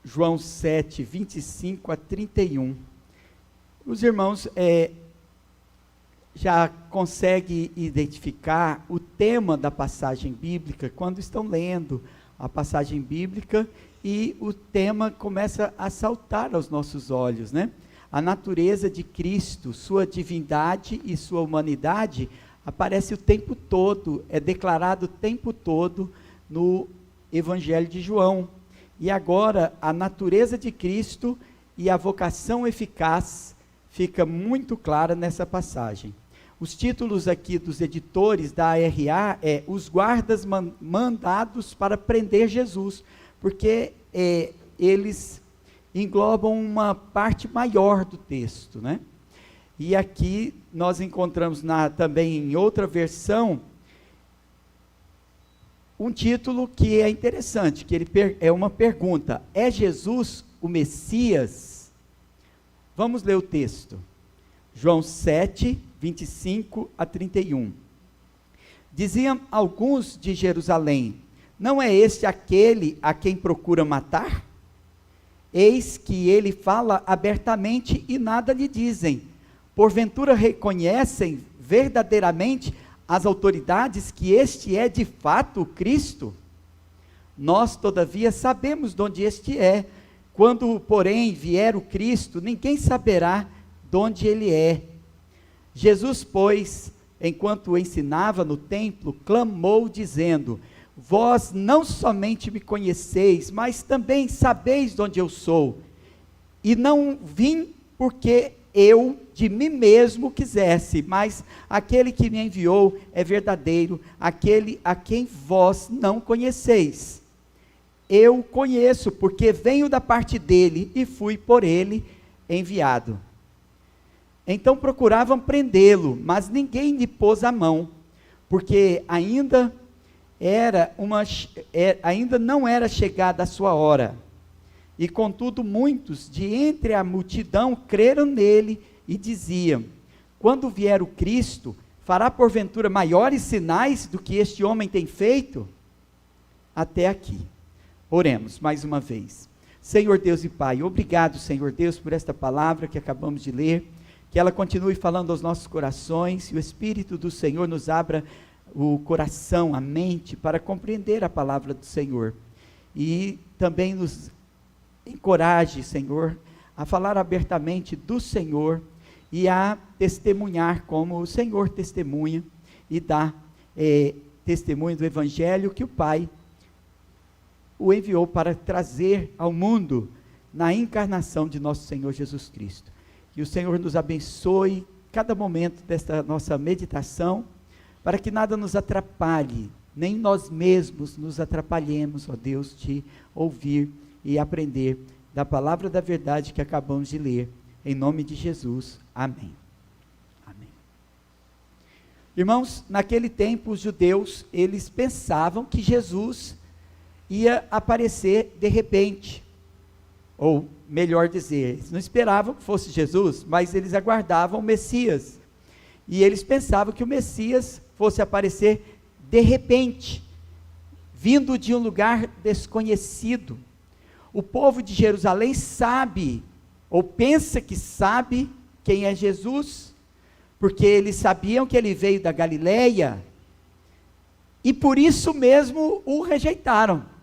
João 7, 25 a 31. Os irmãos já conseguem identificar o tema da passagem bíblica quando estão lendo a passagem bíblica, e o tema começa a saltar aos nossos olhos, né? A natureza de Cristo, sua divindade e sua humanidade aparece o tempo todo, é declarado o tempo todo no Evangelho de João. E agora a natureza de Cristo e a vocação eficaz fica muito clara nessa passagem. Os títulos aqui dos editores da ARA Os Guardas Mandados para Prender Jesus, porque eles englobam uma parte maior do texto, né? E aqui nós encontramos também em outra versão um título que é interessante, que é uma pergunta: é Jesus o Messias? Vamos ler o texto. João 7, 25 a 31. Diziam alguns de Jerusalém: não é este aquele a quem procura matar? Eis que ele fala abertamente e nada lhe dizem. Porventura reconhecem verdadeiramente as autoridades que este é de fato o Cristo? Nós, todavia, sabemos de onde este é. Quando, porém, vier o Cristo, ninguém saberá de onde ele é. Jesus, pois, enquanto ensinava no templo, clamou dizendo: vós não somente me conheceis, mas também sabeis de onde eu sou. E não vim porque eu de mim mesmo quisesse, mas aquele que me enviou é verdadeiro, aquele a quem vós não conheceis. Eu conheço, porque venho da parte dele e fui por ele enviado. Então procuravam prendê-lo, mas ninguém lhe pôs a mão, porque ainda não era chegada a sua hora. E contudo muitos de entre a multidão creram nele e diziam: quando vier o Cristo, fará porventura maiores sinais do que este homem tem feito? Até aqui. Oremos mais uma vez. Senhor Deus e Pai, obrigado, Senhor Deus, por esta palavra que acabamos de ler, que ela continue falando aos nossos corações, e o Espírito do Senhor nos abra o coração, a mente, para compreender a palavra do Senhor, e também nos encoraje, Senhor, a falar abertamente do Senhor, e a testemunhar como o Senhor testemunha, e dá testemunho do Evangelho que o Pai o enviou para trazer ao mundo na encarnação de nosso Senhor Jesus Cristo. Que o Senhor nos abençoe cada momento desta nossa meditação, para que nada nos atrapalhe, nem nós mesmos nos atrapalhemos, ó Deus, de ouvir e aprender da palavra da verdade que acabamos de ler, em nome de Jesus, amém. Amém. Irmãos, naquele tempo os judeus, eles pensavam que Jesus ia aparecer de repente, ou melhor dizer, eles não esperavam que fosse Jesus, mas eles aguardavam o Messias, e eles pensavam que o Messias fosse aparecer de repente, vindo de um lugar desconhecido. O povo de Jerusalém sabe, ou pensa que sabe quem é Jesus, porque eles sabiam que ele veio da Galileia, e por isso mesmo o rejeitaram.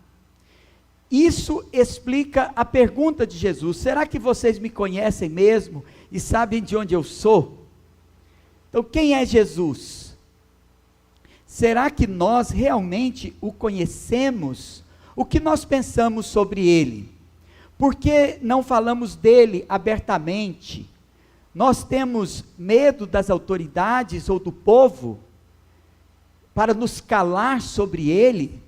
Isso explica a pergunta de Jesus: será que vocês me conhecem mesmo, e sabem de onde eu sou? Então, quem é Jesus? Será que nós realmente o conhecemos? O que nós pensamos sobre ele? Por que não falamos dele abertamente? Nós temos medo das autoridades ou do povo para nos calar sobre ele?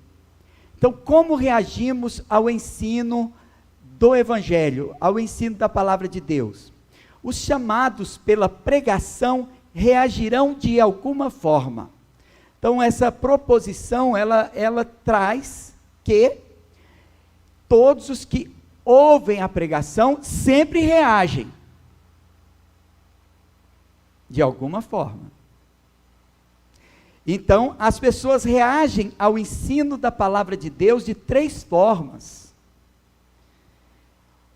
Então, como reagimos ao ensino do Evangelho, ao ensino da palavra de Deus? Os chamados pela pregação reagirão de alguma forma. Então, essa proposição, ela traz que todos os que ouvem a pregação sempre reagem, de alguma forma. Então, as pessoas reagem ao ensino da palavra de Deus de três formas.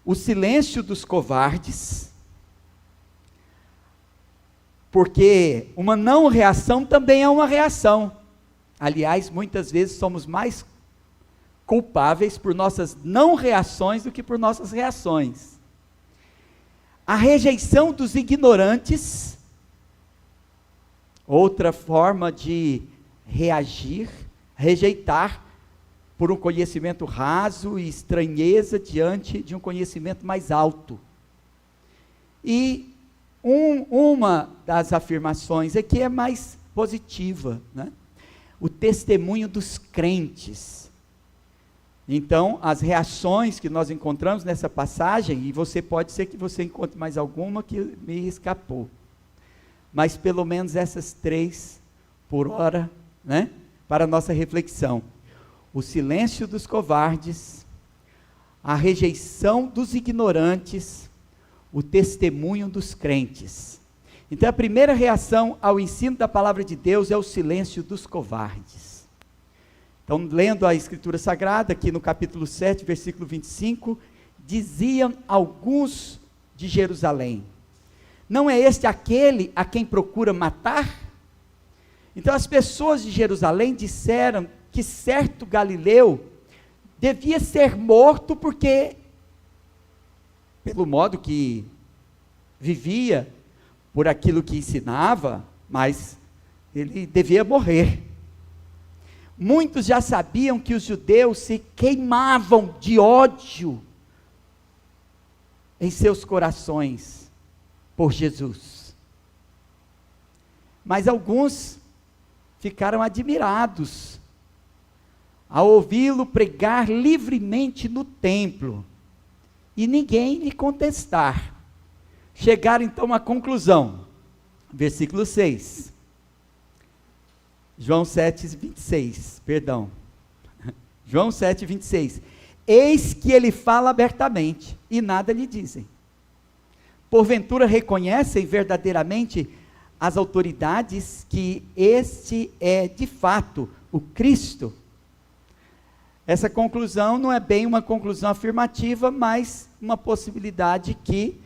o silêncio dos covardes, porque uma não reação também é uma reação. Aliás, muitas vezes somos mais culpáveis por nossas não reações do que por nossas reações. A rejeição dos ignorantes, outra forma de reagir, rejeitar por um conhecimento raso e estranheza diante de um conhecimento mais alto. E uma das afirmações aqui é mais positiva, né? O testemunho dos crentes. Então, as reações que nós encontramos nessa passagem, e pode ser que você encontre mais alguma que me escapou, mas pelo menos essas 3 por hora, né, para a nossa reflexão. O silêncio dos covardes, a rejeição dos ignorantes, o testemunho dos crentes. Então a primeira reação ao ensino da palavra de Deus é o silêncio dos covardes. Então, lendo a Escritura Sagrada, aqui no capítulo 7, versículo 25, diziam alguns de Jerusalém: não é este aquele a quem procura matar? Então as pessoas de Jerusalém disseram que certo galileu devia ser morto porque, pelo modo que vivia, por aquilo que ensinava, mas ele devia morrer. Muitos já sabiam que os judeus se queimavam de ódio em seus corações por Jesus. Mas alguns ficaram admirados ao ouvi-lo pregar livremente no templo, e ninguém lhe contestar. Chegaram então à conclusão, versículo 6, João 7:26, perdão, João 7:26, eis que ele fala abertamente, e nada lhe dizem. Porventura reconhecem verdadeiramente as autoridades que este é de fato o Cristo? Essa conclusão não é bem uma conclusão afirmativa, mas uma possibilidade que,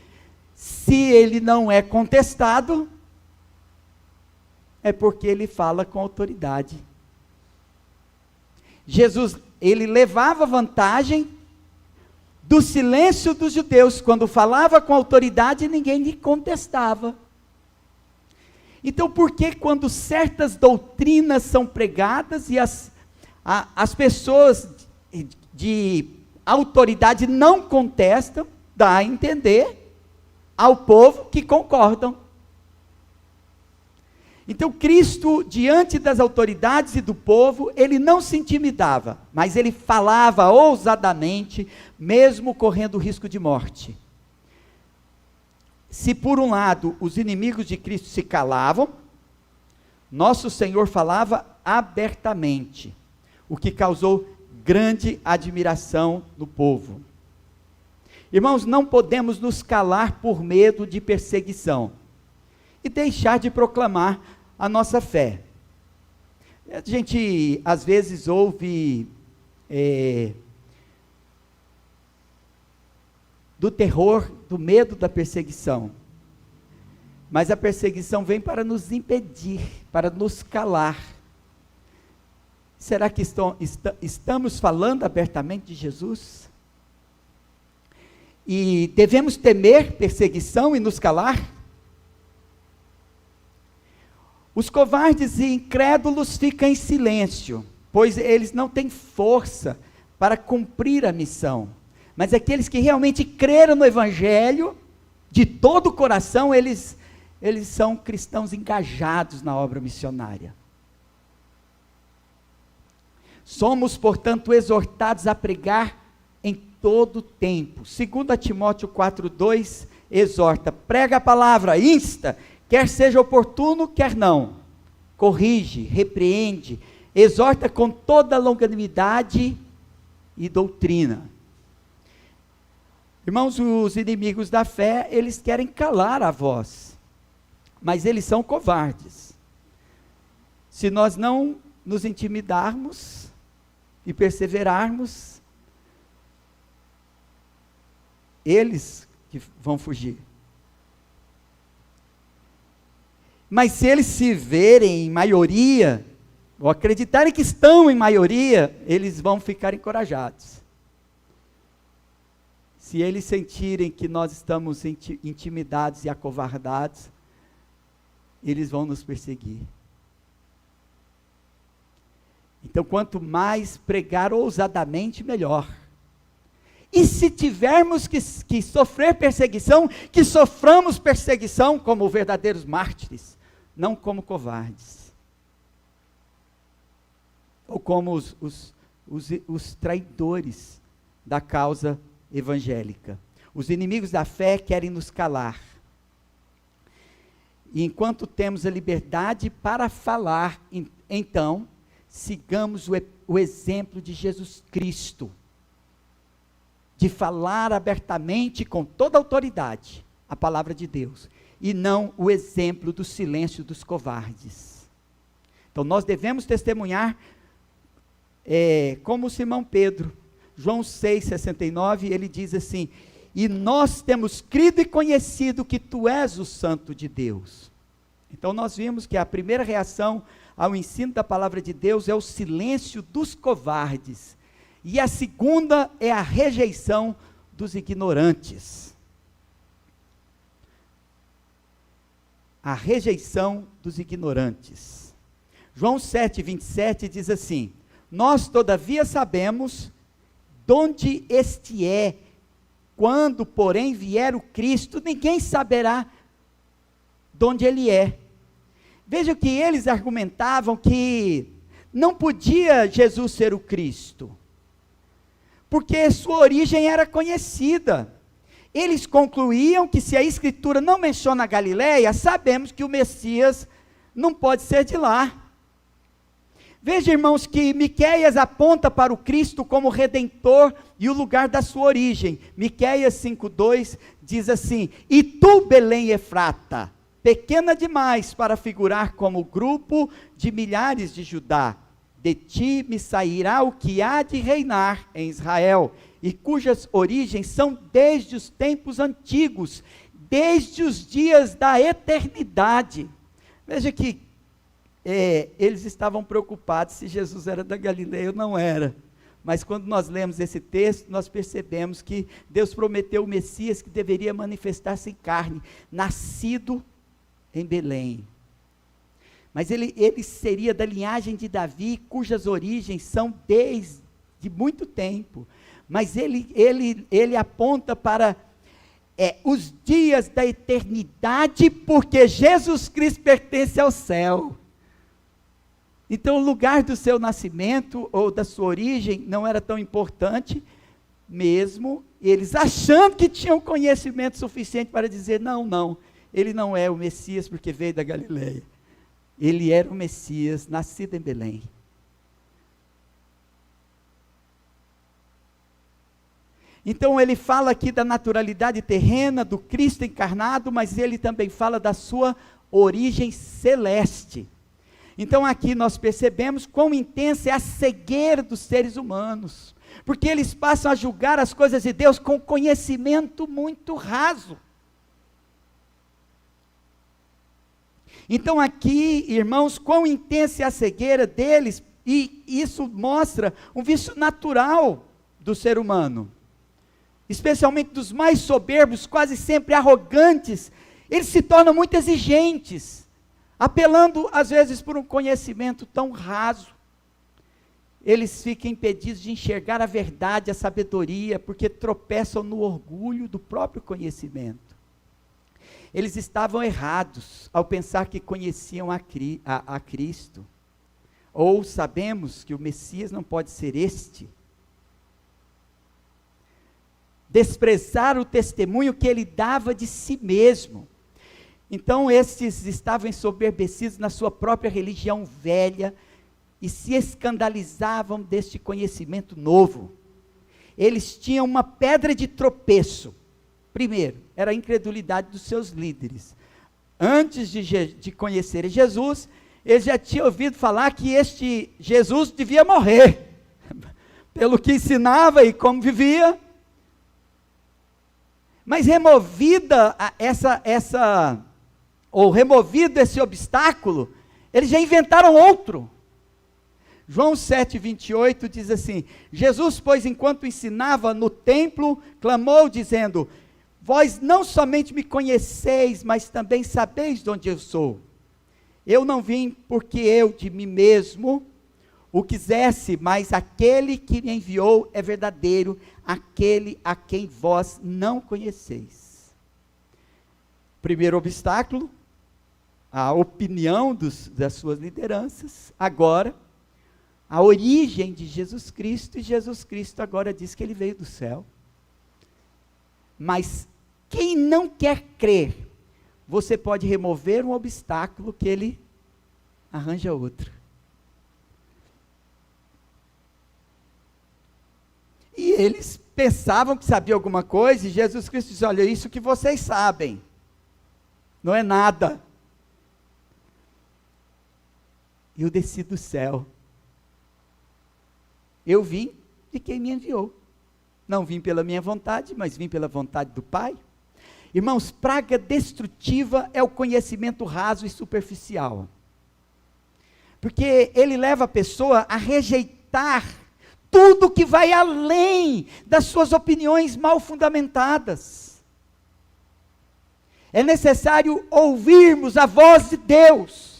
se ele não é contestado, é porque ele fala com autoridade. Jesus, ele levava vantagem do silêncio dos judeus, quando falava com autoridade, ninguém lhe contestava. Então, por que quando certas doutrinas são pregadas e as pessoas de autoridade não contestam, dá a entender ao povo que concordam? Então Cristo, diante das autoridades e do povo, ele não se intimidava, mas ele falava ousadamente, mesmo correndo o risco de morte. Se por um lado os inimigos de Cristo se calavam, nosso Senhor falava abertamente, o que causou grande admiração no povo. Irmãos, não podemos nos calar por medo de perseguição e deixar de proclamar a nossa fé. A gente às vezes ouve do terror, do medo da perseguição, mas a perseguição vem para nos impedir, para nos calar. Será que estamos falando abertamente de Jesus? E devemos temer perseguição e nos calar? Os covardes e incrédulos ficam em silêncio, pois eles não têm força para cumprir a missão. Mas aqueles que realmente creram no Evangelho, de todo o coração, eles são cristãos engajados na obra missionária. Somos, portanto, exortados a pregar em todo o tempo. 2 Timóteo 4:2 exorta, prega a palavra, insta, quer seja oportuno, quer não. Corrige, repreende, exorta com toda longanimidade e doutrina. Irmãos, os inimigos da fé, eles querem calar a voz, mas eles são covardes. Se nós não nos intimidarmos e perseverarmos, eles que vão fugir. Mas se eles se verem em maioria, ou acreditarem que estão em maioria, eles vão ficar encorajados. Se eles sentirem que nós estamos intimidados e acovardados, eles vão nos perseguir. Então, quanto mais pregar ousadamente, melhor. E se tivermos que sofrer perseguição, que soframos perseguição como verdadeiros mártires, não como covardes. Ou como os traidores da causa evangélica. Os inimigos da fé querem nos calar. E enquanto temos a liberdade para falar, então, sigamos o exemplo de Jesus Cristo, de falar abertamente com toda autoridade a palavra de Deus, e não o exemplo do silêncio dos covardes. Então nós devemos testemunhar como Simão Pedro. João 6,69, ele diz assim: e nós temos crido e conhecido que tu és o Santo de Deus. Então nós vimos que a primeira reação ao ensino da palavra de Deus é o silêncio dos covardes, e a segunda é a rejeição dos ignorantes. A rejeição dos ignorantes. João 7,27 diz assim: nós todavia sabemos donde este é, quando porém vier o Cristo, ninguém saberá donde ele é. Veja que eles argumentavam que não podia Jesus ser o Cristo, porque sua origem era conhecida. Eles concluíam que se a Escritura não menciona a Galileia, sabemos que o Messias não pode ser de lá. Veja, irmãos, que Miqueias aponta para o Cristo como Redentor e o lugar da sua origem. Miqueias 5,2 diz assim: e tu, Belém Efrata, pequena demais para figurar como grupo de milhares de Judá, de ti me sairá o que há de reinar em Israel, e cujas origens são desde os tempos antigos, desde os dias da eternidade. Veja que eles estavam preocupados se Jesus era da Galileia ou não era. Mas quando nós lemos esse texto, nós percebemos que Deus prometeu o Messias que deveria manifestar-se em carne, nascido em Belém. Mas ele seria da linhagem de Davi, cujas origens são desde muito tempo. Mas ele aponta para os dias da eternidade, porque Jesus Cristo pertence ao céu. Então o lugar do seu nascimento, ou da sua origem, não era tão importante, mesmo eles achando que tinham conhecimento suficiente para dizer, não, ele não é o Messias porque veio da Galileia. Ele era o Messias, nascido em Belém. Então ele fala aqui da naturalidade terrena, do Cristo encarnado, mas ele também fala da sua origem celeste. Então aqui nós percebemos quão intensa é a cegueira dos seres humanos, porque eles passam a julgar as coisas de Deus com conhecimento muito raso. Então aqui, irmãos, quão intensa é a cegueira deles, e isso mostra um vício natural do ser humano, especialmente dos mais soberbos, quase sempre arrogantes. Eles se tornam muito exigentes, apelando às vezes por um conhecimento tão raso. Eles ficam impedidos de enxergar a verdade, a sabedoria, porque tropeçam no orgulho do próprio conhecimento. Eles estavam errados ao pensar que conheciam a Cristo, ou sabemos que o Messias não pode ser este. Desprezar o testemunho que ele dava de si mesmo. Então estes estavam ensoberbecidos na sua própria religião velha, e se escandalizavam deste conhecimento novo. Eles tinham uma pedra de tropeço. Primeiro, era a incredulidade dos seus líderes. Antes de conhecerem Jesus, eles já tinham ouvido falar que este Jesus devia morrer, pelo que ensinava e como vivia. Mas removida ou removido esse obstáculo, eles já inventaram outro. João 7,28 diz assim: Jesus, pois, enquanto ensinava no templo, clamou dizendo: vós não somente me conheceis, mas também sabeis de onde eu sou. Eu não vim porque eu de mim mesmo o quisesse, mas aquele que me enviou é verdadeiro, aquele a quem vós não conheceis. Primeiro obstáculo, a opinião das suas lideranças. Agora, a origem de Jesus Cristo, e Jesus Cristo agora diz que ele veio do céu. Mas quem não quer crer, você pode remover um obstáculo que ele arranja outro. E eles pensavam que sabiam alguma coisa, e Jesus Cristo disse: olha, isso que vocês sabem, não é nada. Eu desci do céu. Eu vim de quem me enviou. Não vim pela minha vontade, mas vim pela vontade do Pai. Irmãos, praga destrutiva é o conhecimento raso e superficial. Porque ele leva a pessoa a rejeitar tudo que vai além das suas opiniões mal fundamentadas. É necessário ouvirmos a voz de Deus.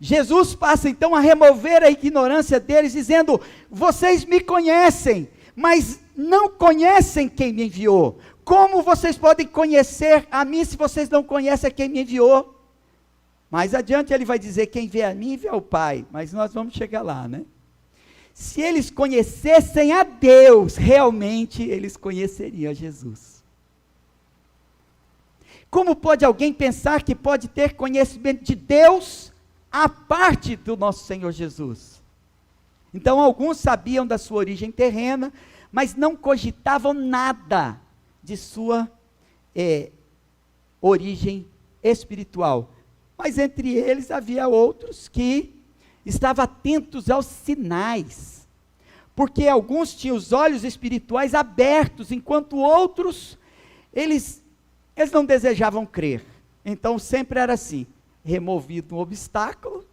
Jesus passa então a remover a ignorância deles, dizendo: vocês me conhecem, mas não conhecem quem me enviou. Como vocês podem conhecer a mim se vocês não conhecem a quem me enviou? Mais adiante ele vai dizer: quem vê a mim vê ao Pai, mas nós vamos chegar lá, né? Se eles conhecessem a Deus, realmente eles conheceriam a Jesus. Como pode alguém pensar que pode ter conhecimento de Deus a parte do nosso Senhor Jesus? Então alguns sabiam da sua origem terrena, mas não cogitavam nada de sua origem espiritual. Mas entre eles havia outros que estavam atentos aos sinais, porque alguns tinham os olhos espirituais abertos, enquanto outros, eles não desejavam crer. Então sempre era assim: removido um obstáculo,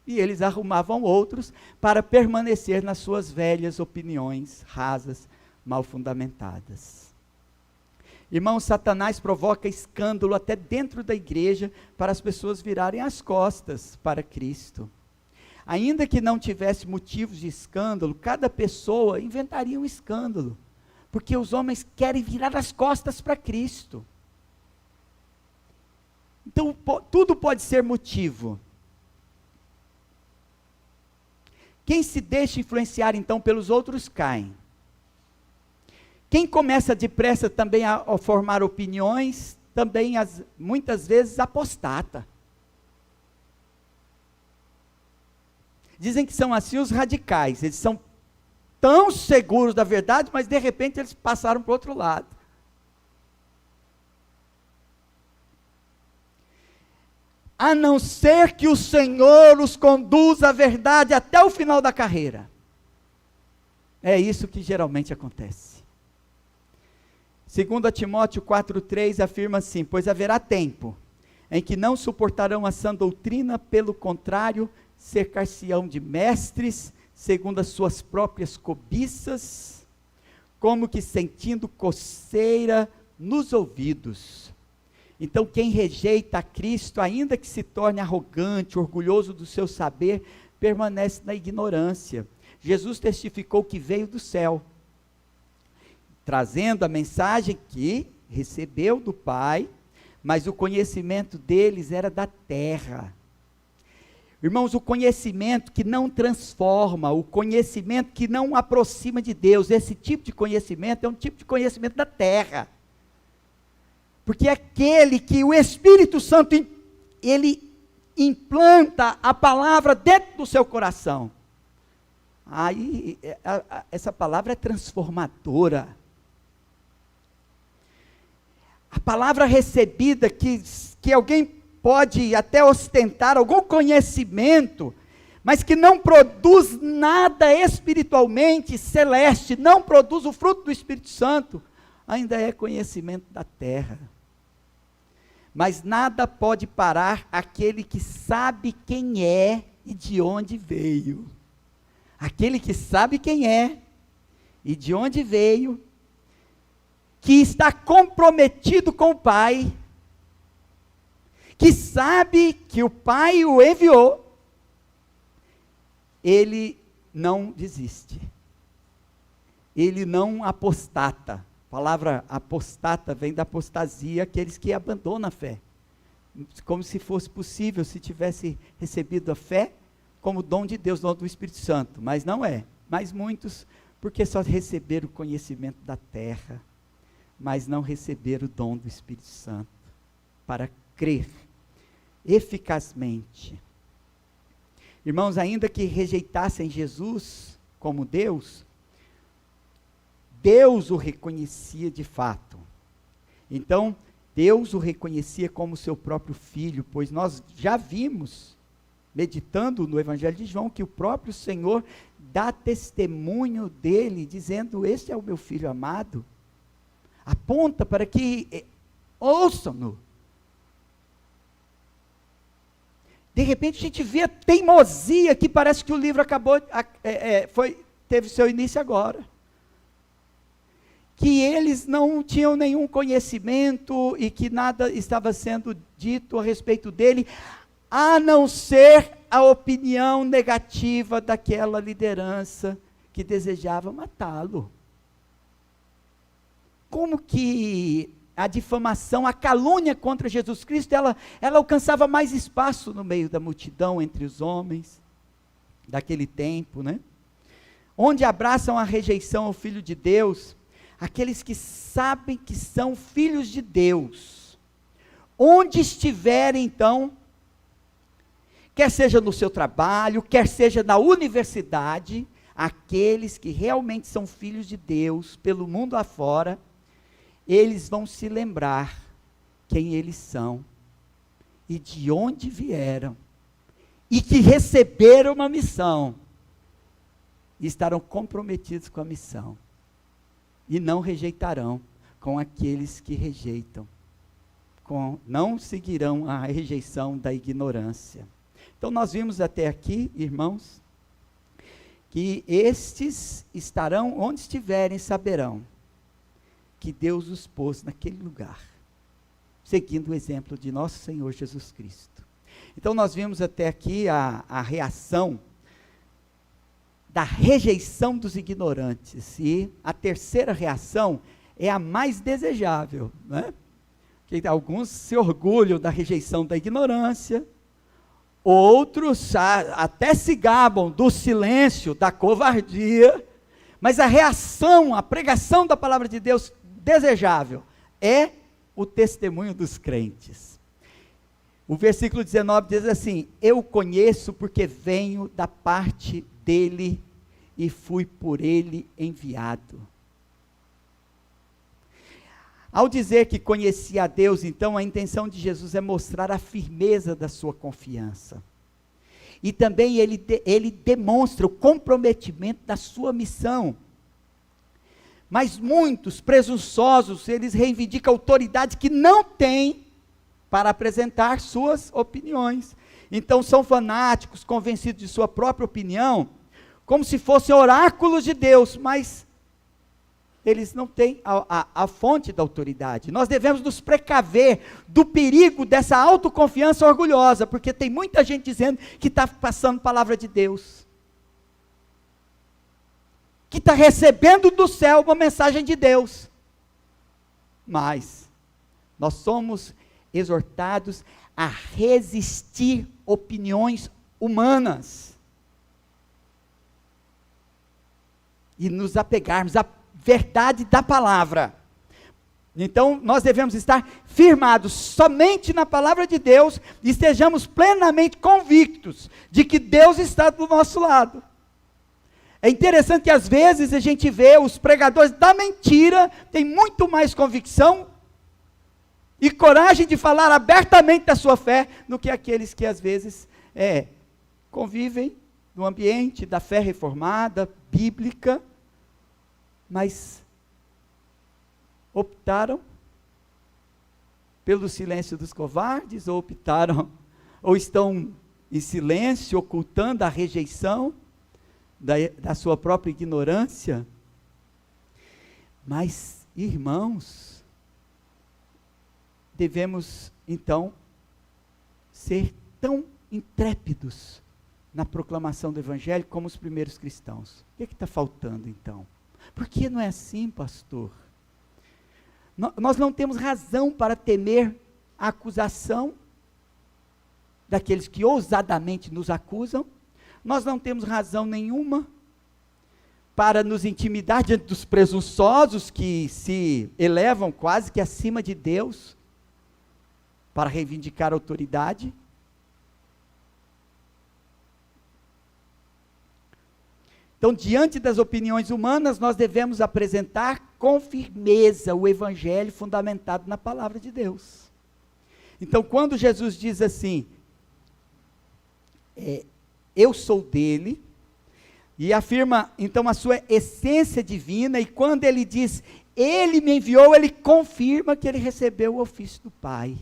e eles arrumavam outros para permanecer nas suas velhas opiniões rasas, mal fundamentadas. Irmãos, Satanás provoca escândalo até dentro da igreja, para as pessoas virarem as costas para Cristo. Ainda que não tivesse motivos de escândalo, cada pessoa inventaria um escândalo, porque os homens querem virar as costas para Cristo. Então, tudo pode ser motivo. Quem se deixa influenciar, então, pelos outros, cai. Quem começa depressa também a formar opiniões, também, muitas vezes, apostata. Dizem que são assim os radicais. Eles são tão seguros da verdade, mas, de repente, eles passaram para o outro lado. A não ser que o Senhor os conduza à verdade até o final da carreira. É isso que geralmente acontece. 2 Timóteo 4,3 afirma assim: pois haverá tempo em que não suportarão a sã doutrina, pelo contrário, cercar-se-ão de mestres, segundo as suas próprias cobiças, como que sentindo coceira nos ouvidos. Então, quem rejeita a Cristo, ainda que se torne arrogante, orgulhoso do seu saber, permanece na ignorância. Jesus testificou que veio do céu, trazendo a mensagem que recebeu do Pai, mas o conhecimento deles era da terra. Irmãos, o conhecimento que não transforma, o conhecimento que não aproxima de Deus, esse tipo de conhecimento é um tipo de conhecimento da terra. Porque é aquele que o Espírito Santo, ele implanta a palavra dentro do seu coração. Aí, essa palavra é transformadora. A palavra recebida, que alguém pode até ostentar algum conhecimento, mas que não produz nada espiritualmente celeste, não produz o fruto do Espírito Santo, ainda é conhecimento da terra. Mas nada pode parar aquele que sabe quem é e de onde veio. Aquele que sabe quem é e de onde veio, que está comprometido com o Pai, que sabe que o Pai o enviou, ele não desiste, ele não apostata. A palavra apostata vem da apostasia, aqueles que abandonam a fé, como se fosse possível, se tivesse recebido a fé como dom de Deus, dom do Espírito Santo, mas não é. Mas muitos, porque só receberam o conhecimento da terra, mas não receberam o dom do Espírito Santo, para crer eficazmente. Irmãos, ainda que rejeitassem Jesus como Deus, Deus o reconhecia de fato. Então, Deus o reconhecia como seu próprio filho, pois nós já vimos, meditando no Evangelho de João, que o próprio Senhor dá testemunho dele, dizendo: este é o meu filho amado. Aponta para que ouçam-no. De repente a gente vê a teimosia, que parece que o livro acabou, teve seu início agora. Que eles não tinham nenhum conhecimento e que nada estava sendo dito a respeito dele, a não ser a opinião negativa daquela liderança que desejava matá-lo. Como que a difamação, a calúnia contra Jesus Cristo, ela alcançava mais espaço no meio da multidão, entre os homens daquele tempo, né? Onde abraçam a rejeição ao Filho de Deus, aqueles que sabem que são filhos de Deus, onde estiverem então, quer seja no seu trabalho, quer seja na universidade, aqueles que realmente são filhos de Deus, pelo mundo afora, eles vão se lembrar quem eles são, e de onde vieram, e que receberam uma missão, e estarão comprometidos com a missão, e não rejeitarão com aqueles que rejeitam, não seguirão a rejeição da ignorância. Então nós vimos até aqui, irmãos, que estes estarão onde estiverem, saberão que Deus os pôs naquele lugar, seguindo o exemplo de nosso Senhor Jesus Cristo. Então nós vimos até aqui a reação da rejeição dos ignorantes, e a terceira reação é a mais desejável, né? Que alguns se orgulham da rejeição da ignorância, outros até se gabam do silêncio, da covardia, mas a reação, a pregação da palavra de Deus desejável é o testemunho dos crentes. O versículo 19 diz assim: eu conheço porque venho da parte dele e fui por ele enviado. Ao dizer que conhecia a Deus, então, a intenção de Jesus é mostrar a firmeza da sua confiança. E também ele demonstra o comprometimento da sua missão. Mas muitos presunçosos, eles reivindicam autoridade que não têm para apresentar suas opiniões. Então são fanáticos, convencidos de sua própria opinião, como se fossem oráculos de Deus, mas eles não têm a fonte da autoridade. Nós devemos nos precaver do perigo dessa autoconfiança orgulhosa, porque tem muita gente dizendo que está passando palavra de Deus, que está recebendo do céu uma mensagem de Deus, mas nós somos exortados a resistir opiniões humanas, e nos apegarmos à verdade da palavra. Então nós devemos estar firmados somente na palavra de Deus, e estejamos plenamente convictos de que Deus está do nosso lado. É interessante que às vezes a gente vê os pregadores da mentira, têm muito mais convicção e coragem de falar abertamente da sua fé, do que aqueles que às vezes convivem no ambiente da fé reformada, bíblica, mas optaram pelo silêncio dos covardes, ou optaram, ou estão em silêncio, ocultando a rejeição da sua própria ignorância. Mas, irmãos, devemos, então, ser tão intrépidos na proclamação do Evangelho como os primeiros cristãos. O que está faltando, então? Por que não é assim, pastor? Nós não temos razão para temer a acusação daqueles que ousadamente nos acusam. Nós não temos razão nenhuma para nos intimidar diante dos presunçosos que se elevam quase que acima de Deus para reivindicar a autoridade. Então, diante das opiniões humanas, nós devemos apresentar com firmeza o Evangelho fundamentado na palavra de Deus. Então, quando Jesus diz assim, eu sou dele, e afirma, então, a sua essência divina, e quando ele diz, ele me enviou, ele confirma que ele recebeu o ofício do Pai,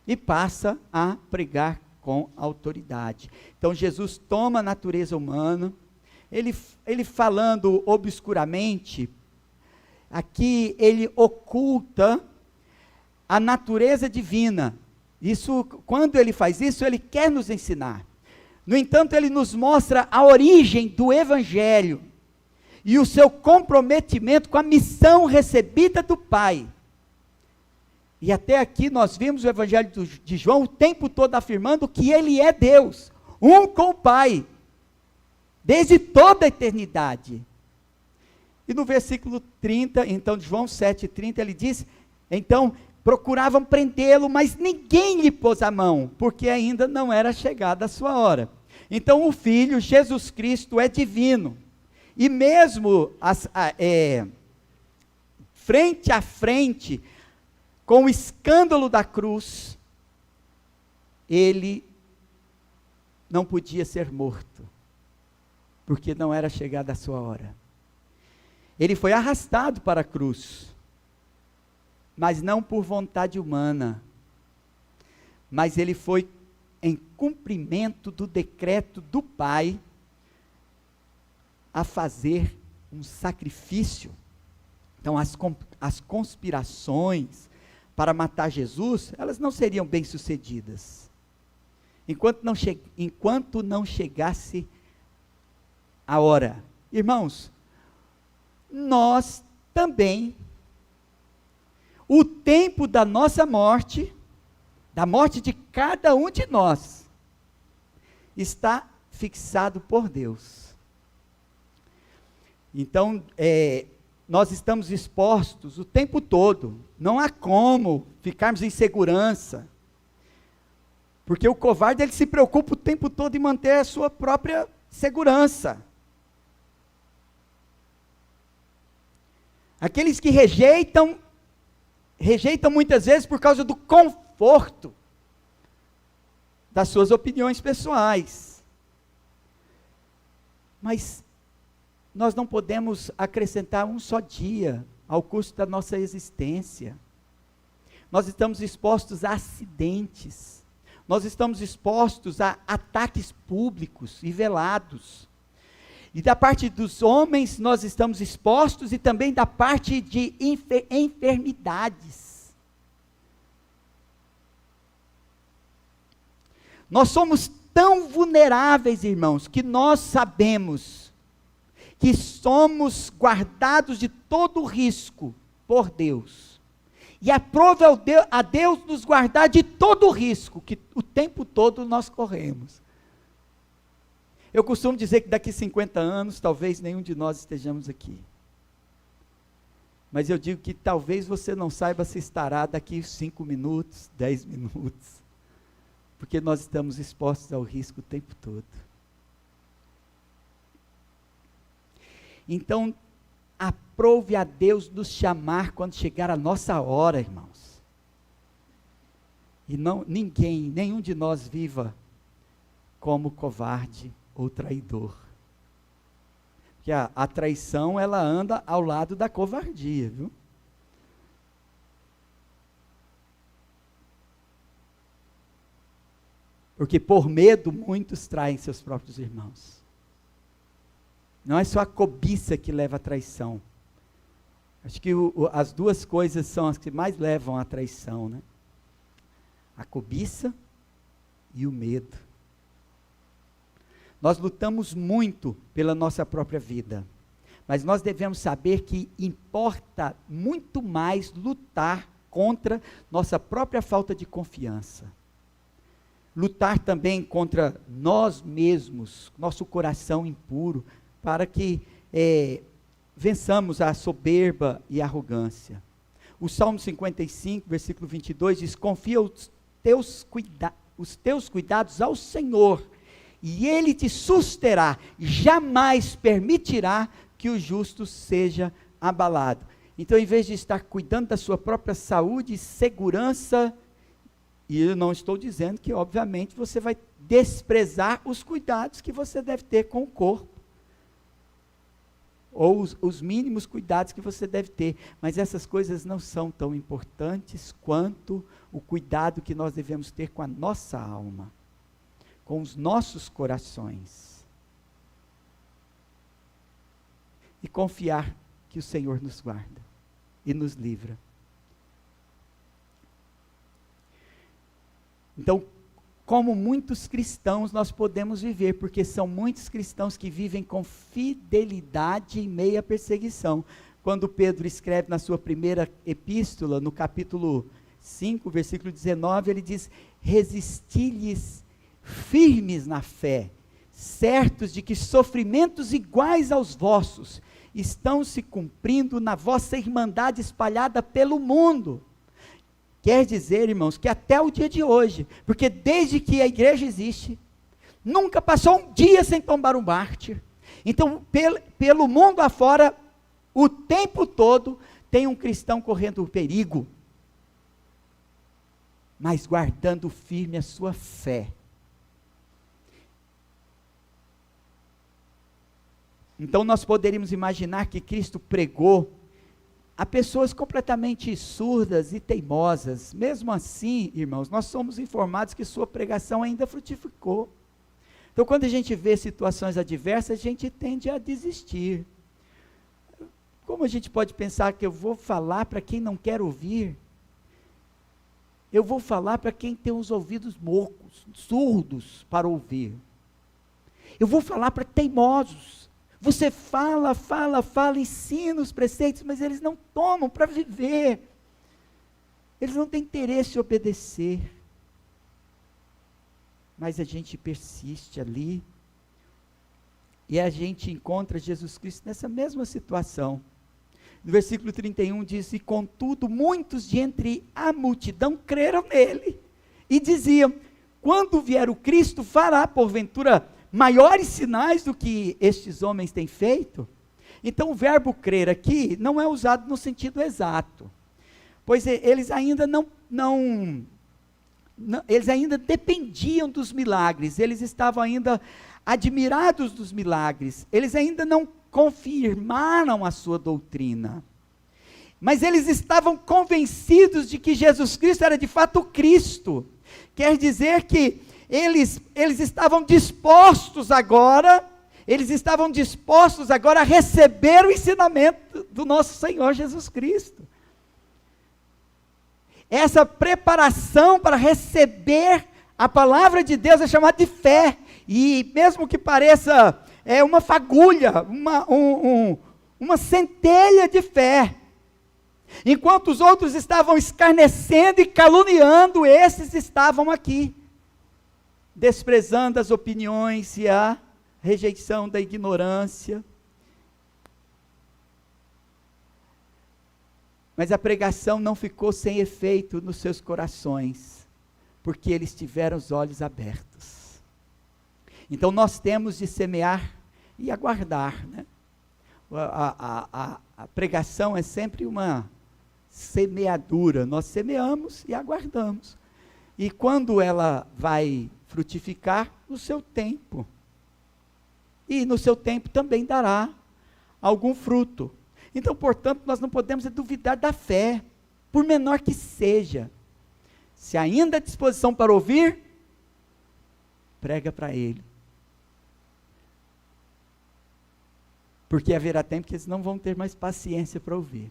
e passa a pregar com autoridade. Então, Jesus toma a natureza humana, ele falando obscuramente, aqui ele oculta a natureza divina. Isso, quando ele faz isso, ele quer nos ensinar. No entanto, ele nos mostra a origem do Evangelho e o seu comprometimento com a missão recebida do Pai. E até aqui nós vimos o Evangelho de João o tempo todo afirmando que ele é Deus, um com o Pai, desde toda a eternidade. E no versículo 30, então, de João 7,30, ele diz, então, procuravam prendê-lo, mas ninguém lhe pôs a mão, porque ainda não era chegada a sua hora. Então, o Filho, Jesus Cristo, é divino, e mesmo frente a frente, com o escândalo da cruz, ele não podia ser morto, porque não era chegada a sua hora. Ele foi arrastado para a cruz, mas não por vontade humana, mas ele foi em cumprimento do decreto do Pai, a fazer um sacrifício. Então, as conspirações para matar Jesus, elas não seriam bem-sucedidas, enquanto não chegasse a hora. Irmãos, nós também, o tempo da nossa morte, da morte de cada um de nós, está fixado por Deus. Então, nós estamos expostos o tempo todo, não há como ficarmos em segurança, porque o covarde, ele se preocupa o tempo todo em manter a sua própria segurança. Aqueles que rejeitam muitas vezes por causa do conforto das suas opiniões pessoais. Mas nós não podemos acrescentar um só dia ao custo da nossa existência. Nós estamos expostos a acidentes, nós estamos expostos a ataques públicos e velados. E da parte dos homens nós estamos expostos, e também da parte de enfermidades. Nós somos tão vulneráveis, irmãos, que nós sabemos que somos guardados de todo risco por Deus. E aprove a Deus nos guardar de todo risco, que o tempo todo nós corremos. Eu costumo dizer que daqui 50 anos, talvez nenhum de nós estejamos aqui. Mas eu digo que talvez você não saiba se estará daqui 5 minutos, 10 minutos. Porque nós estamos expostos ao risco o tempo todo. Então, aprove a Deus nos chamar quando chegar a nossa hora, irmãos. E nenhum de nós viva como covarde ou traidor. Porque a traição, ela anda ao lado da covardia, viu? Porque por medo, muitos traem seus próprios irmãos. Não é só a cobiça que leva à traição. Acho que as duas coisas são as que mais levam à traição, né? A cobiça e o medo. Nós lutamos muito pela nossa própria vida, mas nós devemos saber que importa muito mais lutar contra nossa própria falta de confiança. Lutar também contra nós mesmos, nosso coração impuro, para que vençamos a soberba e a arrogância. O Salmo 55, versículo 22 diz: confia os teus cuidados ao Senhor, e Ele te susterá, jamais permitirá que o justo seja abalado. Então, em vez de estar cuidando da sua própria saúde e segurança, e eu não estou dizendo que, obviamente, você vai desprezar os cuidados que você deve ter com o corpo, ou os mínimos cuidados que você deve ter, mas essas coisas não são tão importantes quanto o cuidado que nós devemos ter com a nossa alma, com os nossos corações, e confiar que o Senhor nos guarda e nos livra. Então, como muitos cristãos nós podemos viver, porque são muitos cristãos que vivem com fidelidade em meio à perseguição. Quando Pedro escreve na sua primeira epístola, no capítulo 5, versículo 19, ele diz: resisti-lhes firmes na fé, certos de que sofrimentos iguais aos vossos estão se cumprindo na vossa irmandade espalhada pelo mundo. Quer dizer, irmãos, que até o dia de hoje, porque desde que a igreja existe, nunca passou um dia sem tombar um mártir. Então, pelo mundo afora, o tempo todo, tem um cristão correndo perigo, mas guardando firme a sua fé. Então, nós poderíamos imaginar que Cristo pregou a pessoas completamente surdas e teimosas. Mesmo assim, irmãos, nós somos informados que sua pregação ainda frutificou. Então, quando a gente vê situações adversas, a gente tende a desistir. Como a gente pode pensar que eu vou falar para quem não quer ouvir? Eu vou falar para quem tem os ouvidos mocos, surdos para ouvir. Eu vou falar para teimosos. Você fala, ensina os preceitos, mas eles não tomam para viver. Eles não têm interesse em obedecer. Mas a gente persiste ali, e a gente encontra Jesus Cristo nessa mesma situação. No versículo 31 diz: e contudo muitos de entre a multidão creram nele, e diziam: quando vier o Cristo, fará porventura maiores sinais do que estes homens têm feito? Então o verbo crer aqui não é usado no sentido exato, pois eles ainda eles ainda dependiam dos milagres, eles estavam ainda admirados dos milagres, eles ainda não confirmaram a sua doutrina, mas eles estavam convencidos de que Jesus Cristo era de fato o Cristo. Quer dizer que eles estavam dispostos agora a receber o ensinamento do nosso Senhor Jesus Cristo. Essa preparação para receber a palavra de Deus é chamada de fé, e mesmo que pareça uma fagulha, uma centelha de fé, enquanto os outros estavam escarnecendo e caluniando, esses estavam aqui, desprezando as opiniões e a rejeição da ignorância. Mas a pregação não ficou sem efeito nos seus corações, porque eles tiveram os olhos abertos. Então nós temos de semear e aguardar, né? A pregação é sempre uma semeadura, nós semeamos e aguardamos. E quando ela vai frutificar, no seu tempo. e no seu tempo também dará algum fruto. Então, portanto, nós não podemos duvidar da fé, por menor que seja. Se ainda há disposição para ouvir, prega para ele. Porque haverá tempo que eles não vão ter mais paciência para ouvir.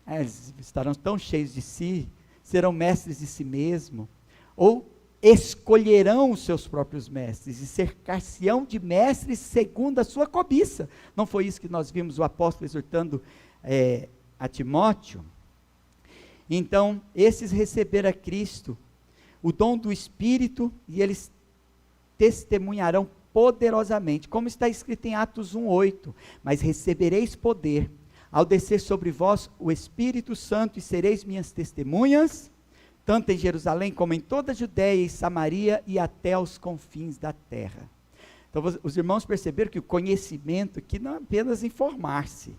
Eles estarão tão cheios de si, serão mestres de si mesmo, ou escolherão os seus próprios mestres, e cercar-se-ão de mestres segundo a sua cobiça. Não foi isso que nós vimos o apóstolo exortando a Timóteo? Então, esses receberam a Cristo, o dom do Espírito, e eles testemunharão poderosamente, como está escrito em Atos 1:8, mas recebereis poder, ao descer sobre vós o Espírito Santo, e sereis minhas testemunhas, tanto em Jerusalém como em toda a Judéia e Samaria, e até aos confins da terra. Então, os irmãos perceberam que o conhecimento aqui não é apenas informar-se,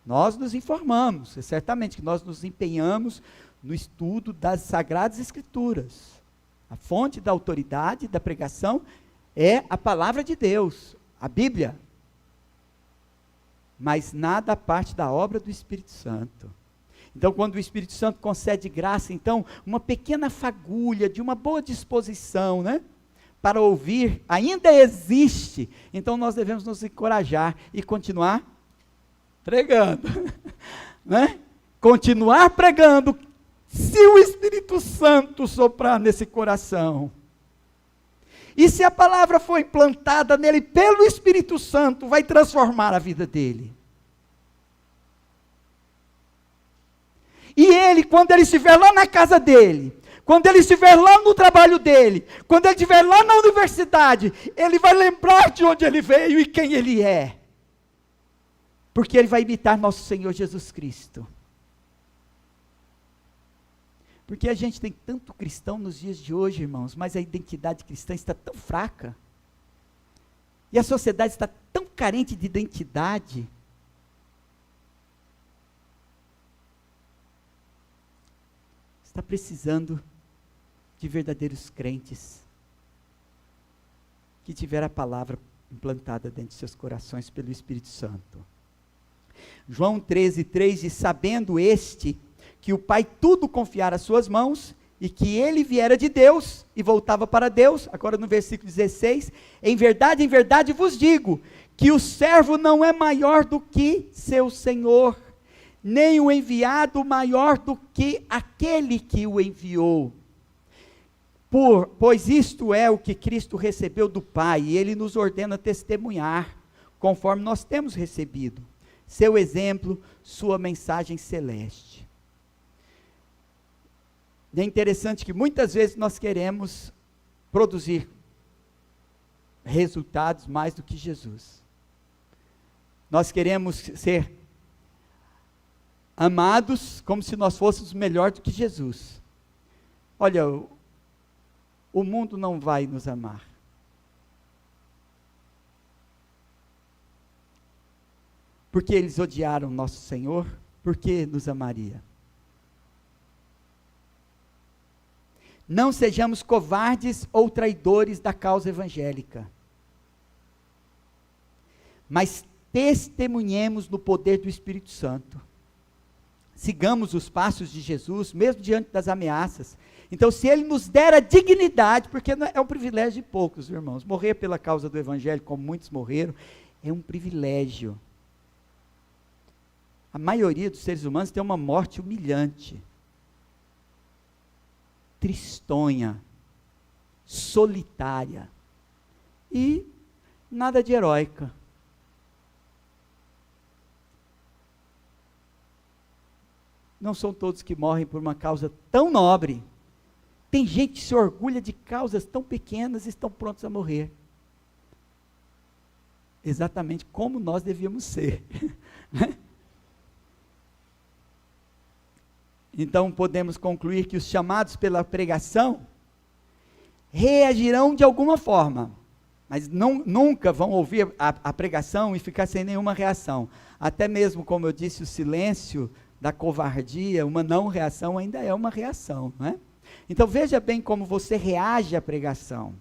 nós nos informamos, é certamente que nós nos empenhamos no estudo das Sagradas Escrituras, a fonte da autoridade da pregação é a palavra de Deus, a Bíblia, mas nada a parte da obra do Espírito Santo. Então, quando o Espírito Santo concede graça, então, uma pequena fagulha de uma boa disposição, né, para ouvir, ainda existe. Então, nós devemos nos encorajar e continuar pregando, né? Continuar pregando, se o Espírito Santo soprar nesse coração. E se a palavra for implantada nele pelo Espírito Santo, vai transformar a vida dele. E ele, quando ele estiver lá na casa dele, quando ele estiver lá no trabalho dele, quando ele estiver lá na universidade, ele vai lembrar de onde ele veio e quem ele é. Porque ele vai imitar nosso Senhor Jesus Cristo. Porque a gente tem tanto cristão nos dias de hoje, irmãos, mas a identidade cristã está tão fraca. E a sociedade está tão carente de identidade. Está precisando de verdadeiros crentes, que tiveram a palavra implantada dentro de seus corações pelo Espírito Santo. João 13:3 diz: sabendo este, que o Pai tudo confiara às suas mãos, e que ele viera de Deus, e voltava para Deus. Agora no versículo 16, em verdade vos digo, que o servo não é maior do que seu Senhor, nem o enviado maior do que aquele que o enviou. Pois isto é o que Cristo recebeu do Pai, e ele nos ordena testemunhar, conforme nós temos recebido, seu exemplo, sua mensagem celeste. E é interessante que muitas vezes nós queremos produzir resultados mais do que Jesus. Nós queremos ser amados como se nós fôssemos melhor do que Jesus. Olha, o mundo não vai nos amar. Porque eles odiaram nosso Senhor, por que nos amaria? Não sejamos covardes ou traidores da causa evangélica, mas testemunhemos no poder do Espírito Santo. Sigamos os passos de Jesus, mesmo diante das ameaças. Então, se Ele nos der a dignidade, porque é um privilégio de poucos, irmãos, morrer pela causa do Evangelho, como muitos morreram, é um privilégio. A maioria dos seres humanos tem uma morte humilhante, tristonha, solitária, e nada de heróica. Não são todos que morrem por uma causa tão nobre. Tem gente que se orgulha de causas tão pequenas e estão prontos a morrer. Exatamente como nós devíamos ser. Então podemos concluir que os chamados pela pregação reagirão de alguma forma, mas nunca vão ouvir a pregação e ficar sem nenhuma reação. Até mesmo, como eu disse, o silêncio da covardia, uma não reação ainda é uma reação, não é? Então veja bem como você reage à pregação.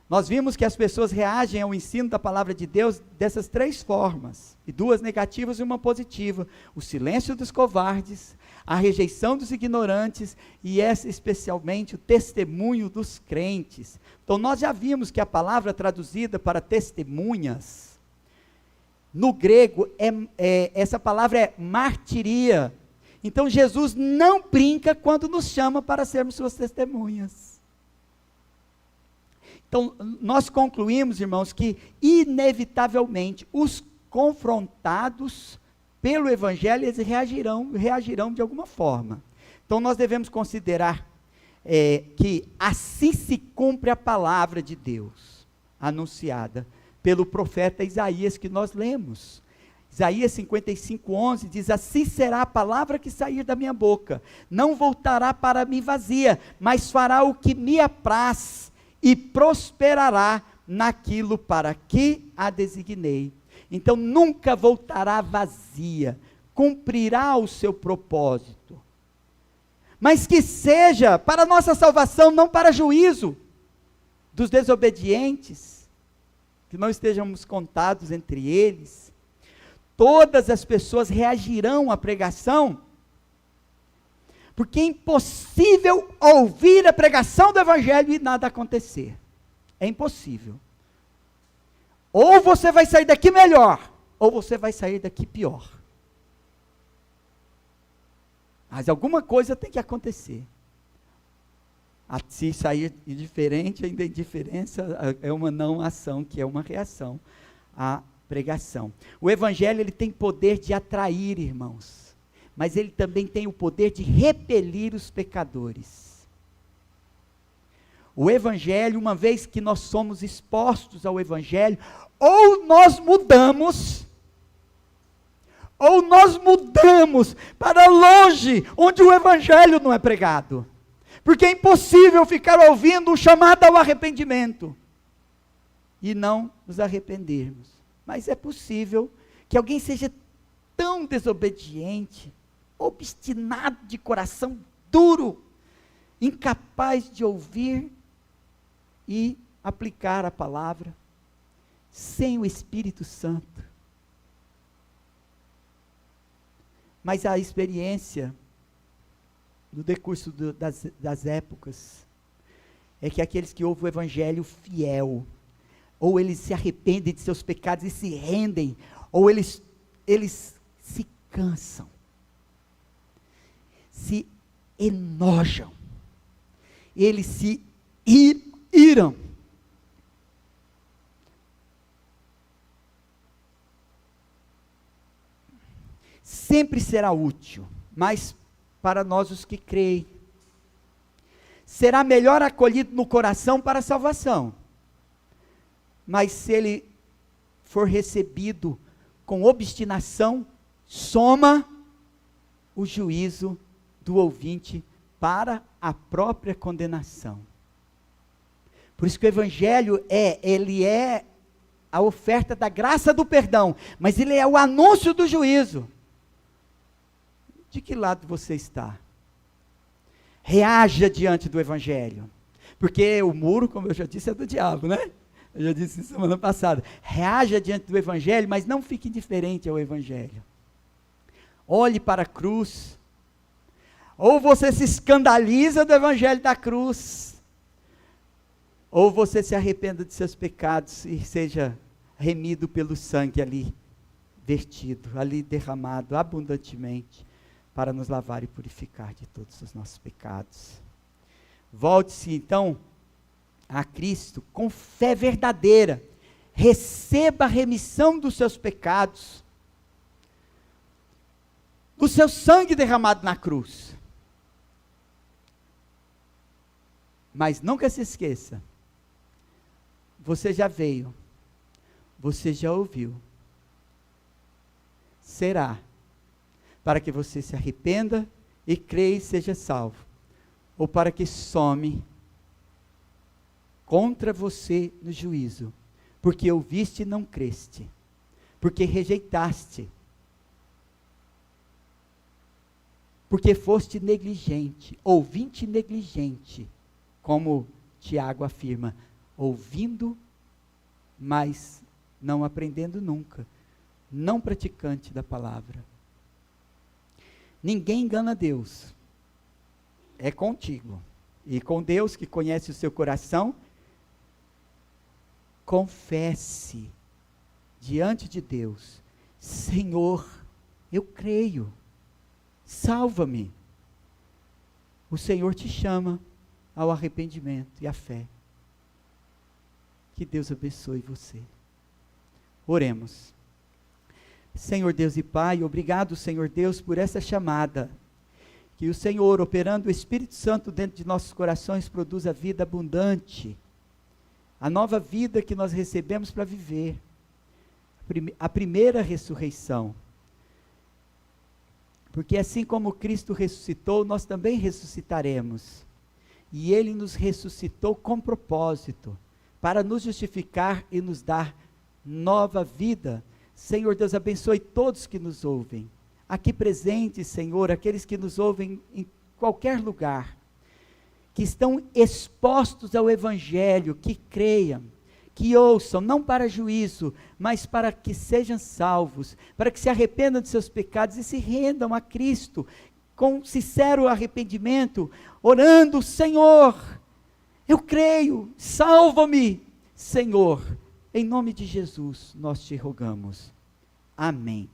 Nós vimos que as pessoas reagem ao ensino da palavra de Deus dessas 3 formas, e 2 negativas e uma positiva: o silêncio dos covardes, a rejeição dos ignorantes, e essa especialmente o testemunho dos crentes. Então nós já vimos que a palavra traduzida para testemunhas, no grego, essa palavra é martiria. Então Jesus não brinca quando nos chama para sermos suas testemunhas. Então, nós concluímos, irmãos, que inevitavelmente os confrontados pelo Evangelho, eles reagirão de alguma forma. Então, nós devemos considerar que assim se cumpre a palavra de Deus, anunciada pelo profeta Isaías, que nós lemos. Isaías 55:11 diz: assim será a palavra que sair da minha boca, não voltará para mim vazia, mas fará o que me apraz, e prosperará naquilo para que a designei. Então nunca voltará vazia, cumprirá o seu propósito, mas que seja para nossa salvação, não para juízo dos desobedientes, que não estejamos contados entre eles. Todas as pessoas reagirão à pregação, porque é impossível ouvir a pregação do Evangelho e nada acontecer. É impossível. Ou você vai sair daqui melhor, ou você vai sair daqui pior. Mas alguma coisa tem que acontecer. Se sair indiferente, ainda a indiferença é uma não ação, que é uma reação à pregação. O Evangelho, ele tem poder de atrair, irmãos, mas ele também tem o poder de repelir os pecadores. O Evangelho, uma vez que nós somos expostos ao Evangelho, ou nós mudamos para longe, onde o Evangelho não é pregado, porque é impossível ficar ouvindo um chamado ao arrependimento, e não nos arrependermos. Mas é possível que alguém seja tão desobediente, obstinado, de coração duro, incapaz de ouvir e aplicar a palavra, sem o Espírito Santo. Mas a experiência, no decurso das épocas, é que aqueles que ouvem o Evangelho fiel, ou eles se arrependem de seus pecados e se rendem, ou eles se cansam, se enojam, eles se iram. Sempre será útil, mas para nós os que creem, será melhor acolhido no coração para a salvação, mas se ele for recebido com obstinação, soma o juízo do ouvinte para a própria condenação. Por isso que o Evangelho ele é a oferta da graça do perdão, mas ele é o anúncio do juízo. De que lado você está? Reaja diante do Evangelho, porque o muro, como eu já disse, é do diabo, né? Eu já disse isso semana passada. Reaja diante do Evangelho, mas não fique indiferente ao Evangelho. Olhe para a cruz. Ou você se escandaliza do Evangelho da cruz, ou você se arrependa de seus pecados e seja remido pelo sangue ali vertido, ali derramado abundantemente, para nos lavar e purificar de todos os nossos pecados. Volte-se então a Cristo com fé verdadeira, receba a remissão dos seus pecados, do seu sangue derramado na cruz. Mas nunca se esqueça, você já veio, você já ouviu, será para que você se arrependa e creia e seja salvo, ou para que some contra você no juízo, porque ouviste e não creste, porque rejeitaste, porque foste negligente, ouvinte negligente, como Tiago afirma, ouvindo, mas não aprendendo nunca, não praticante da palavra. Ninguém engana Deus, é contigo, e com Deus que conhece o seu coração, confesse diante de Deus: Senhor, eu creio, salva-me. O Senhor te chama ao arrependimento e à fé. Que Deus abençoe você. Oremos. Senhor Deus e Pai, obrigado, Senhor Deus, por essa chamada. Que o Senhor, operando o Espírito Santo dentro de nossos corações, produza vida abundante. A nova vida que nós recebemos para viver. A primeira ressurreição. Porque assim como Cristo ressuscitou, nós também ressuscitaremos. E Ele nos ressuscitou com propósito, para nos justificar e nos dar nova vida. Senhor Deus, abençoe todos que nos ouvem. Aqui presentes, Senhor, aqueles que nos ouvem em qualquer lugar, que estão expostos ao Evangelho, que creiam, que ouçam, não para juízo, mas para que sejam salvos, para que se arrependam de seus pecados e se rendam a Cristo, com sincero arrependimento, orando: Senhor, eu creio, salva-me, Senhor, em nome de Jesus, nós te rogamos. Amém.